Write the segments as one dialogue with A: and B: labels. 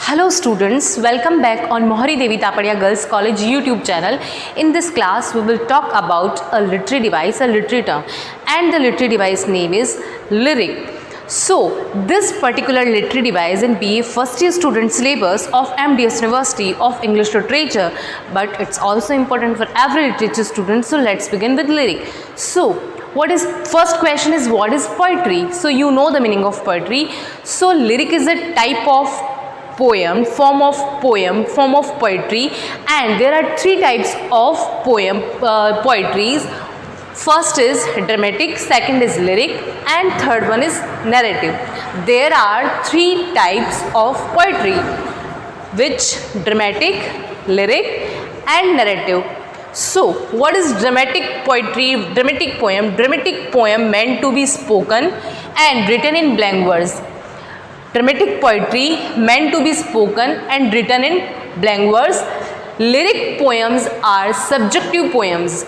A: Hello students, welcome back on Mohari Devi Tapadia Girls College YouTube channel. In this class we will talk about a literary device, a literary term, and the literary device name is lyric. So this particular literary device in BA first year student syllabus of MDS University of English Literature, but it's also important for every literature student. So let's begin with lyric. So first question is what is poetry? So you know the meaning of poetry. So lyric is a type of form of poetry, and there are three types of poetries. First is dramatic, second is lyric, and third one is narrative. There are three types of poetry, which dramatic, lyric, and narrative. So what is dramatic poetry? Dramatic poem meant to be spoken and written in blank verse. Dramatic poetry meant to be spoken and written in blank verse. Lyric poems are subjective poems,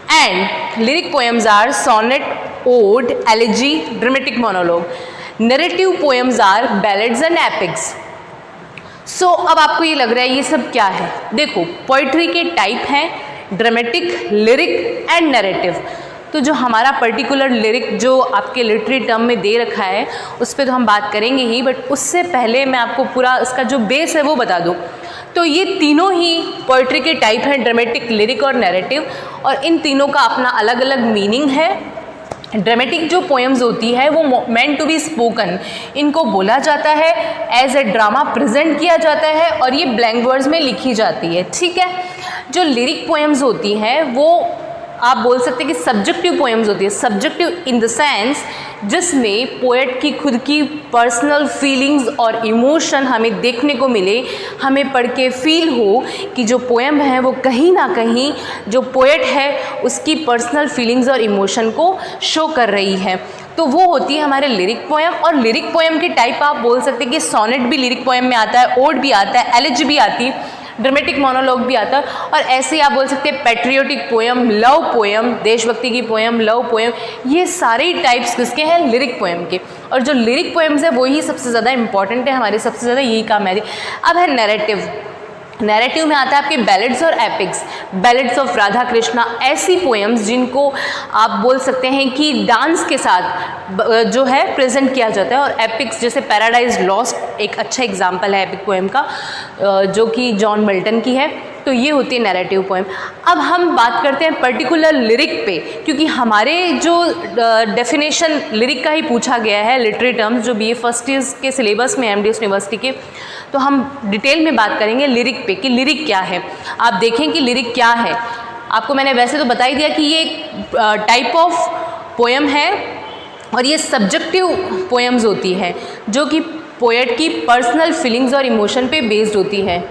A: and lyric poems are sonnet, ode, elegy, dramatic monologue. Narrative poems are ballads and epics. So अब आपको ये लग रहा है ये सब क्या है? देखो, पोइट्री के टाइप हैं ड्रामेटिक, लिरिक एंड नैरेटिव. तो जो हमारा पर्टिकुलर लिरिक जो आपके लिटरेरी टर्म में दे रखा है उस पर तो हम बात करेंगे ही, बट उससे पहले मैं आपको पूरा इसका जो बेस है वो बता दूं. तो ये तीनों ही पोइट्री के टाइप हैं, ड्रामेटिक, लिरिक और नैरेटिव, और इन तीनों का अपना अलग अलग मीनिंग है. ड्रामेटिक जो पोएम्स होती है वो मेंट टू बी स्पोकन, इनको बोला जाता है, एज ए ड्रामा प्रेजेंट किया जाता है और ये ब्लैंक वर्ड्स में लिखी जाती है. ठीक है. जो लिरिक पोएम्स होती हैं वो आप बोल सकते हैं कि सब्जेक्टिव पोएम्स होती है. सब्जेक्टिव इन द सेंस जिसमें पोएट की खुद की पर्सनल फीलिंग्स और इमोशन हमें देखने को मिले, हमें पढ़ के फील हो कि जो पोएम है वो कहीं ना कहीं जो पोएट है उसकी पर्सनल फीलिंग्स और इमोशन को शो कर रही है. तो वो होती है हमारे लिरिक पोएम. और लिरिक पोएम के टाइप आप बोल सकते हैं कि सोनेट भी लिरिक पोएम में आता है, ओड भी आता है, एलेजी भी आती है, ड्रामेटिक मोनोलॉग भी आता है. और ऐसे ही आप बोल सकते हैं पैट्रियोटिक पोएम, लव पोएम, देशभक्ति की पोएम, लव पोएम, ये सारे टाइप्स किसके हैं? लिरिक पोएम के. और जो लिरिक पोएम्स है वही सबसे ज़्यादा इंपॉर्टेंट है, हमारे सबसे ज़्यादा यही काम है. अब है नैरेटिव. नैरेटिव में आता है आपके बैलेड्स और epics. Ballads of Radha Krishna, ऐसी पोएम्स जिनको आप बोल सकते हैं कि डांस के साथ जो है प्रेजेंट किया जाता है. और एपिक्स जैसे पैराडाइज लॉस्ट एक अच्छा एग्जाम्पल है एपिक पोएम का, जो कि जॉन मिल्टन की है. तो ये होती है नैरेटिव पोएम. अब हम बात करते हैं पर्टिकुलर लिरिक पे, क्योंकि हमारे जो डेफिनेशन लिरिक का ही पूछा गया है, लिटरेरी टर्म्स जो BA फर्स्ट ईयर के सिलेबस में MDS यूनिवर्सिटी के, तो हम डिटेल में बात करेंगे लिरिक पे कि लिरिक क्या है. आप देखें कि लिरिक क्या है. आपको मैंने वैसे तो बता ही दिया कि ये एक टाइप ऑफ पोएम है और ये सब्जेक्टिव पोएम्स होती है जो कि पोएट की पर्सनल फीलिंग्स और इमोशन पे बेस्ड होती है.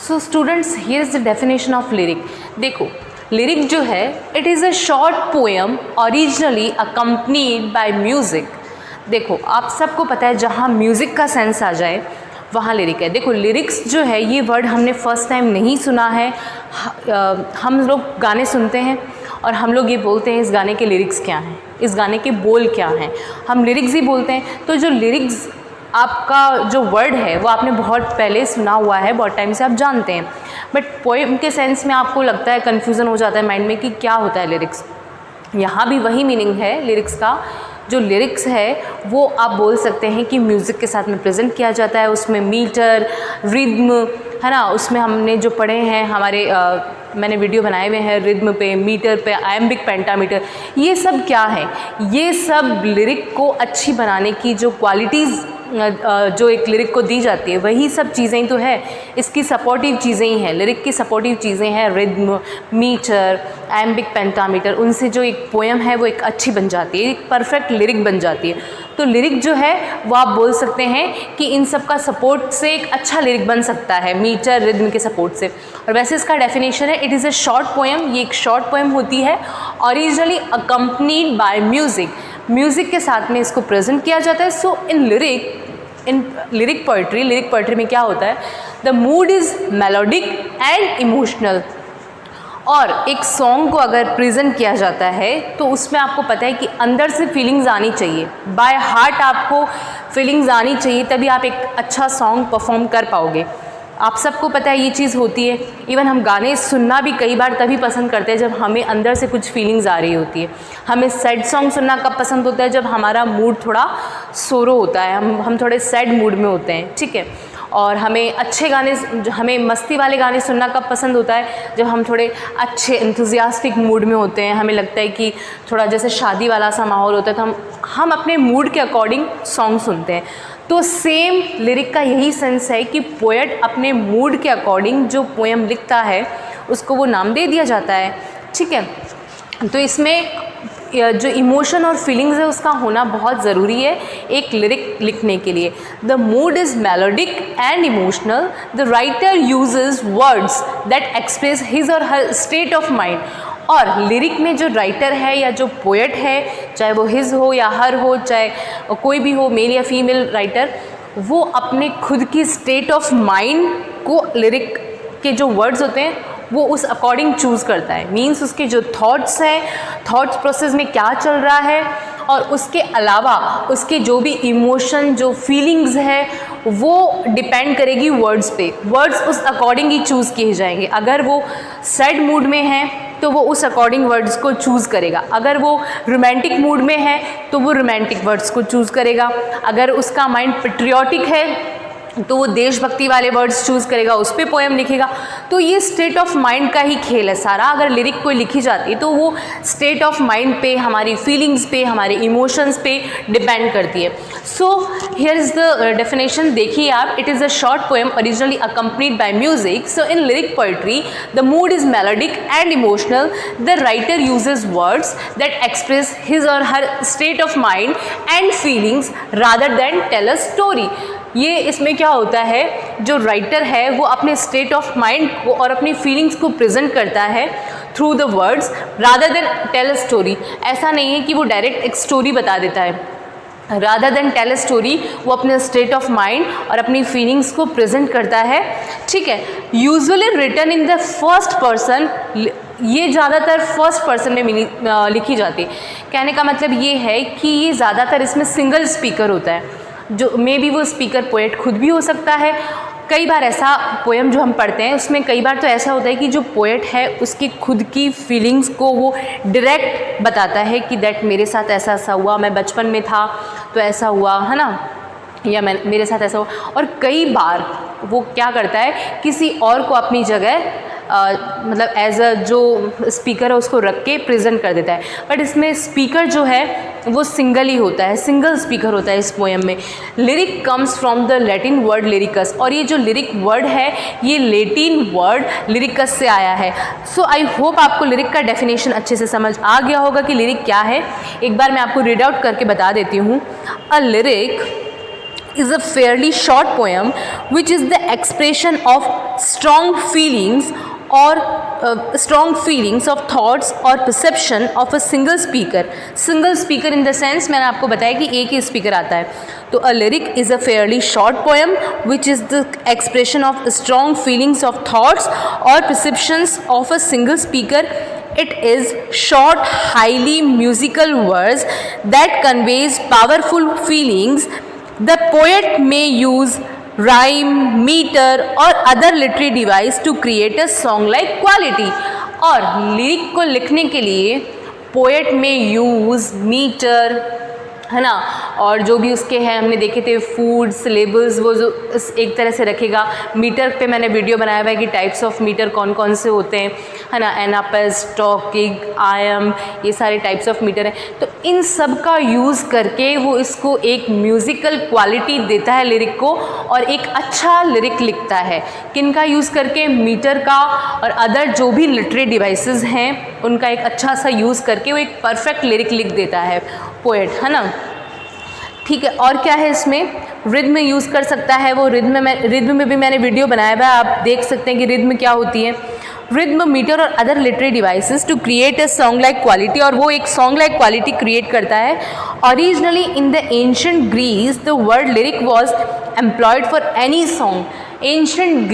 A: So students, here is the definition of lyric. देखो, लिरिक जो है it is a short poem originally accompanied bye music. देखो, आप सबको पता है जहाँ म्यूज़िक का सेंस आ जाए वहाँ लिरिक है. देखो, लिरिक्स जो है ये वर्ड हमने फर्स्ट टाइम नहीं सुना है. हम लोग गाने सुनते हैं और हम लोग ये बोलते हैं इस गाने के लिरिक्स क्या हैं, इस गाने के बोल क्या हैं, हम लिरिक्स ही बोलते हैं. तो जो लिरिक्स आपका जो वर्ड है वो आपने बहुत पहले सुना हुआ है, बहुत टाइम से आप जानते हैं, बट पोएम के सेंस में आपको लगता है, कन्फ्यूज़न हो जाता है माइंड में कि क्या होता है लिरिक्स. यहाँ भी वही मीनिंग है लिरिक्स का. जो लिरिक्स है वो आप बोल सकते हैं कि म्यूज़िक के साथ में प्रेजेंट किया जाता है. उसमें मीटर, रिद्म है ना, उसमें हमने जो पढ़े हैं हमारे मैंने वीडियो बनाए हुए हैं रिद्म पे, मीटर पे, आयम्बिक, पेंटामीटर, ये सब क्या है? ये सब लिरिक को अच्छी बनाने की जो क्वालिटीज़ जो एक लिरिक को दी जाती है वही सब चीज़ें तो है. इसकी सपोर्टिव चीज़ें ही हैं, लिरिक की सपोर्टिव चीज़ें हैं, रिद्म, मीटर, एम्बिक, पेंटामीटर. उनसे जो एक पोएम है वो एक अच्छी बन जाती है, एक परफेक्ट लिरिक बन जाती है. तो लिरिक जो है वो आप बोल सकते हैं कि इन सब का सपोर्ट से एक अच्छा लिरिक बन सकता है, मीटर, रिद्म के सपोर्ट से. और वैसे इसका डेफिनेशन है it is a short poem. ये एक शॉर्ट पोएम होती है originally accompanied bye music. Music के साथ में इसको प्रेजेंट किया जाता है. सो इन लिरिक पोइट्री में क्या होता है? The mood is melodic and emotional. और एक सॉन्ग को अगर प्रेजेंट किया जाता है तो उसमें आपको पता है कि अंदर से फीलिंग्स आनी चाहिए, बाय हार्ट आपको फीलिंग्स आनी चाहिए, तभी आप एक अच्छा सॉन्ग परफॉर्म कर पाओगे। आप सबको पता है ये चीज़ होती है। इवन हम गाने सुनना भी कई बार तभी पसंद करते हैं जब हमें अंदर से कुछ फीलिंग्स आ रही होती है। हमें सैड सॉन्ग सुनना कब पसंद होता है, जब हमारा मूड थोड़ा सोरो होता है, हम थोड़े सैड मूड में होते हैं, ठीक है। और हमें अच्छे गाने, हमें मस्ती वाले गाने सुनना कब पसंद होता है, जब हम थोड़े अच्छे एंथुजियास्टिक मूड में होते हैं, हमें लगता है कि थोड़ा जैसे शादी वाला सा माहौल होता है, तो हम अपने मूड के अकॉर्डिंग सॉन्ग सुनते हैं। तो सेम लिरिक का यही सेंस है कि पोएट अपने मूड के अकॉर्डिंग जो पोएम लिखता है उसको वो नाम दे दिया जाता है, ठीक है। तो इसमें जो इमोशन और फीलिंग्स है उसका होना बहुत ज़रूरी है एक लिरिक लिखने के लिए। The mood is melodic and emotional, the writer uses words that express his or her state of mind. और लिरिक में जो राइटर है या जो पोएट है, चाहे वो हिज हो या हर हो, चाहे कोई भी हो, मेल या फीमेल राइटर, वो अपने खुद की स्टेट ऑफ माइंड को लिरिक के जो वर्ड्स होते हैं वो उस अकॉर्डिंग चूज़ करता है। मीन्स उसके जो थॉट्स हैं, थॉट्स प्रोसेस में क्या चल रहा है, और उसके अलावा उसके जो भी इमोशन, जो फीलिंग्स है, वो डिपेंड करेगी वर्ड्स पे। वर्ड्स उस अकॉर्डिंग ही चूज़ किए जाएंगे। अगर वो सैड मूड में है तो वो उस अकॉर्डिंग वर्ड्स को चूज़ करेगा। अगर वो रोमांटिक मूड में है तो वो रोमांटिक वर्ड्स को चूज़ करेगा। अगर उसका माइंड पेट्रियाटिक है तो वो देशभक्ति वाले वर्ड्स चूज़ करेगा, उस पर पोएम लिखेगा। तो ये स्टेट ऑफ माइंड का ही खेल है सारा। अगर लिरिक कोई लिखी जाती है तो वो स्टेट ऑफ माइंड पे, हमारी फीलिंग्स पे, हमारे इमोशंस पे डिपेंड करती है। So here is the definition, देखिए आप। It is a short poem originally accompanied by music. So in lyric poetry the mood is melodic and emotional, the writer uses words that express his or her state of mind and feelings rather than tell a story. ये इसमें क्या होता है, जो writer है वो अपने state of mind को और अपनी फीलिंग्स को प्रेजेंट करता है through the words rather than tell a story. ऐसा नहीं है कि वो डायरेक्ट एक स्टोरी बता देता है। Rather than tell a story, वो अपने स्टेट ऑफ माइंड और अपनी फीलिंग्स को प्रेजेंट करता है, ठीक है। Usually written in the first person, ये ज़्यादातर फर्स्ट पर्सन में लिखी जाती है। कहने का मतलब ये है कि ये ज़्यादातर इसमें सिंगल स्पीकर होता है, जो मे बी वो स्पीकर पोएट खुद भी हो सकता है। कई बार ऐसा पोएम जो हम पढ़ते हैं उसमें कई बार तो ऐसा होता है कि जो पोएट है उसकी खुद की फीलिंग्स को वो डायरेक्ट बताता है कि दैट मेरे साथ ऐसा ऐसा हुआ, मैं बचपन में था तो ऐसा हुआ, है ना, या मेरे साथ ऐसा हुआ। और कई बार वो क्या करता है, किसी और को अपनी जगह मतलब एज अ जो स्पीकर है उसको रख के प्रेजेंट कर देता है। बट इसमें स्पीकर जो है वो सिंगल ही होता है, सिंगल स्पीकर होता है इस पोएम में। Lyric comes from the Latin word lyricus, और ये जो लिरिक वर्ड है ये लैटिन वर्ड लिरिकस से आया है। सो आई होप आपको लिरिक का डेफिनेशन अच्छे से समझ आ गया होगा कि लिरिक क्या है। एक बार मैं आपको रीड आउट करके बता देती हूँ। अ lyric is a fairly short poem which is the expression of strong feelings or strong feelings of thoughts or perception of a single speaker in the sense मैंने आपको बताया कि एक ही स्पीकर आता है। तो a lyric is a fairly short poem which is the expression of strong feelings of thoughts or perceptions of a single speaker. It is short, highly musical verse that conveys powerful feelings. The poet may use rhyme, meter or other literary device to create a song-like quality. और lyric को लिखने के लिए poet में use metre, है ना, और जो भी उसके हैं हमने देखे थे फूड सिलेबल्स, वो जो एक तरह से रखेगा। मीटर पे मैंने वीडियो बनाया हुआ है कि टाइप्स ऑफ मीटर कौन कौन से होते हैं, है ना, एनापस, टॉकिंग, आयम, ये सारे टाइप्स ऑफ मीटर हैं। तो इन सब का यूज़ करके वो इसको एक म्यूज़िकल क्वालिटी देता है लिरिक को, और एक अच्छा लिरिक लिखता है। किन का यूज़ करके? मीटर का और अदर जो भी लिटरेरी डिवाइसेस हैं उनका एक अच्छा सा यूज़ करके वो एक परफेक्ट लिरिक लिख देता है पोएट, है ना। ठीक है, और क्या है इसमें? रिद्म यूज़ कर सकता है वो। रिद्म में भी मैंने वीडियो बनाया हुआ है, आप देख सकते हैं कि रिद्म क्या होती है। रिद्म, मीटर और other literary devices to create a song like quality, और वो एक सॉन्ग लाइक क्वालिटी क्रिएट करता है। Originally in the ancient Greece the word lyric was employed for any song. Ancient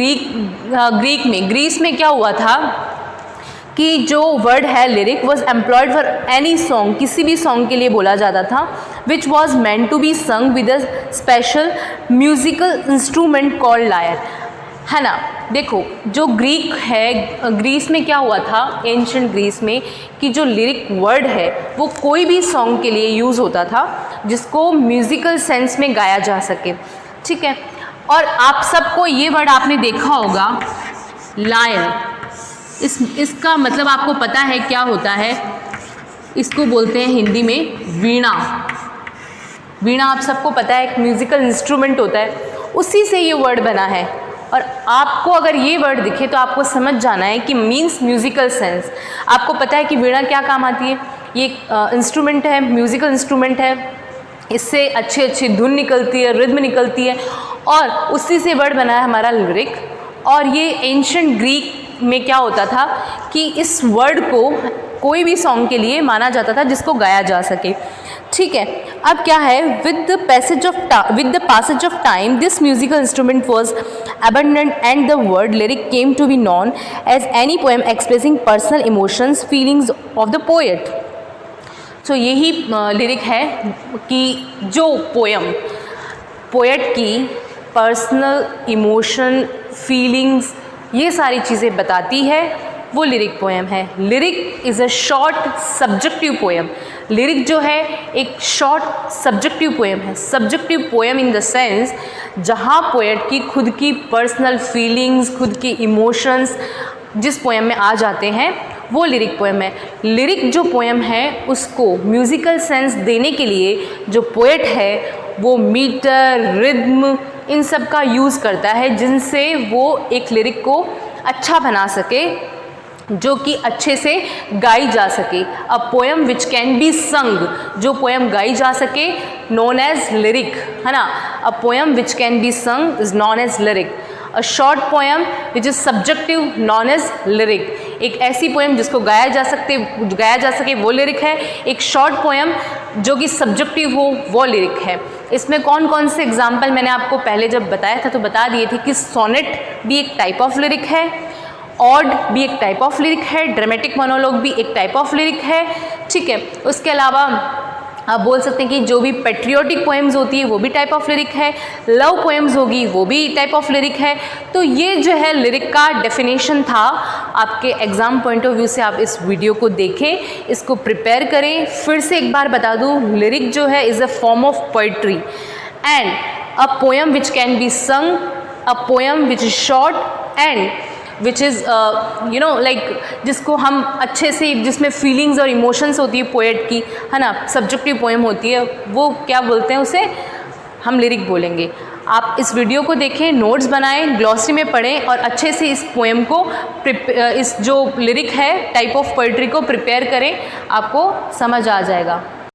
A: Greece में क्या हुआ था कि जो वर्ड है lyric was employed for any song, किसी भी सॉन्ग के लिए बोला जाता था, which was meant to be sung with a special musical instrument called lyre, है ना। देखो जो ग्रीक है, ग्रीस में क्या हुआ था, एंशिएंट ग्रीस में, कि जो लिरिक वर्ड है वो कोई भी सॉन्ग के लिए यूज़ होता था जिसको म्यूज़िकल सेंस में गाया जा सके, ठीक है। और आप सबको ये वर्ड आपने देखा होगा लायर, इसका मतलब आपको पता है क्या होता है, इसको बोलते हैं हिंदी में वीणा। वीणा आप सबको पता है एक म्यूज़िकल इंस्ट्रूमेंट होता है, उसी से ये वर्ड बना है। और आपको अगर ये वर्ड दिखे तो आपको समझ जाना है कि मीन्स म्यूज़िकल सेंस। आपको पता है कि वीणा क्या काम आती है, ये एक इंस्ट्रूमेंट है, म्यूज़िकल इंस्ट्रूमेंट है, इससे अच्छी अच्छी धुन निकलती है, रिद्म निकलती है, और उसी से वर्ड बना है हमारा लिरिक। और ये एंशिएंट ग्रीक में क्या होता था कि इस वर्ड को कोई भी सॉन्ग के लिए माना जाता था जिसको गाया जा सके, ठीक है। अब क्या है, with the passage of time this musical instrument was abandoned and the word lyric came to be known as any poem expressing personal emotions feelings of the poet. तो यही लिरिक है कि जो पोएट की पर्सनल इमोशन, फीलिंग्स, ये सारी चीज़ें बताती है, वो लिरिक पोएम है। Lyric is a short subjective poem. Lyric जो है एक शॉर्ट सब्जेक्टिव पोएम है। Subjective poem in the sense जहाँ पोएट की खुद की पर्सनल फीलिंग्स, खुद की इमोशंस जिस पोएम में आ जाते हैं वो लिरिक पोएम है। लिरिक जो पोएम है उसको म्यूज़िकल सेंस देने के लिए जो पोएट है वो मीटर, रिद्म, इन सब का यूज़ करता है जिनसे वो एक लिरिक को अच्छा बना सके, जो कि अच्छे से गाई जा सके। अ पोएम विच कैन बी संग, जो पोएम गाई जा सके, नोन एज लिरिक, है ना। A poem which can be sung is known as lyric. A short poem which is subjective known as lyric. एक ऐसी पोएम जिसको गाया जा सके वो लिरिक है। एक शॉर्ट पोएम जो कि सब्जेक्टिव हो वो लिरिक है। इसमें कौन कौन से एग्जाम्पल मैंने आपको पहले जब बताया था तो बता दिए थे कि सोनेट भी एक टाइप ऑफ लिरिक है, ऑड भी एक टाइप ऑफ लिरिक है, ड्रामेटिक मोनोलॉग भी एक टाइप ऑफ लिरिक है, ठीक है। उसके अलावा आप बोल सकते हैं कि जो भी पेट्रियोटिक पोएम्स होती है वो भी टाइप ऑफ लिरिक है, लव पोएम्स होगी वो भी टाइप ऑफ लिरिक है। तो ये जो है लिरिक का डेफिनेशन था। आपके एग्ज़ाम पॉइंट ऑफ व्यू से आप इस वीडियो को देखें, इसको प्रिपेयर करें। फिर से एक बार बता दूँ, लिरिक जो है is a form of poetry and a poem which can be sung, a poem which is short and which is like जिसको हम अच्छे से, जिसमें फीलिंग्स और इमोशंस होती है पोएट की, है ना, सब्जेक्टिव पोएम होती है, वो क्या बोलते हैं उसे, हम लिरिक बोलेंगे। आप इस वीडियो को देखें, नोट्स बनाएं, ग्लॉसरी में पढ़ें और अच्छे से इस पोएम को इस जो लिरिक है टाइप ऑफ पोइट्री को प्रिपेयर करें, आपको समझ आ जाएगा।